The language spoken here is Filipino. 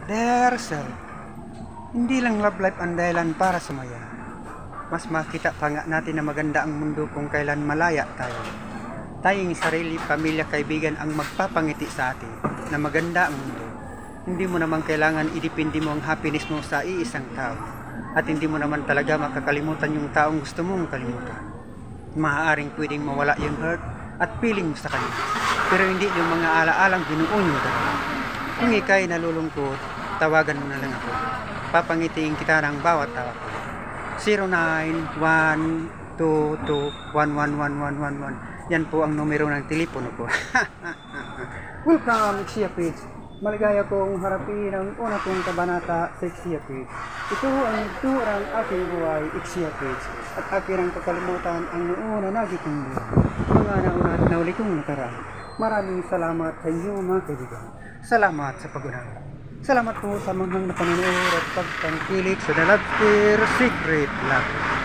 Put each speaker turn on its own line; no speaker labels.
Dear self, hindi lang love life ang dahilan para sumaya. Mas makita pa nga natin na maganda ang mundo kung kailan malaya tayo. Tayong sarili, pamilya, kaibigan ang magpapangiti sa atin na maganda ang mundo. Hindi mo naman kailangan idepende mo ang happiness mo sa iisang tao. At hindi mo naman talaga makakalimutan yung taong gusto mong kalimutan. Maaaring pwedeng mawala yung hurt at feeling mo sa kanya. Pero hindi yung mga alaalang binuo nyo dalawa. Kung ika'y nalulungkot, tawagan mo na lang ako. Papangitiin kita ng bawat tawa ko. 0912211111. Yan po ang numero ng telepono ko. Welcome, Xia Page. Maligaya kong harapin ang una kong kabanata sa Xia Page. Ito ang turang aking buhay, Xia Page. At aking ang kakalimutan ang noon na naging kong buhay. Mga nauna at nauli kong nakaraan. Maraming salamat sa inyo mga kaibigan. Salamat sa pag-unawa. Salamat po sa manghang na panonood at pagtangkilik sa The Love Care Secret Love.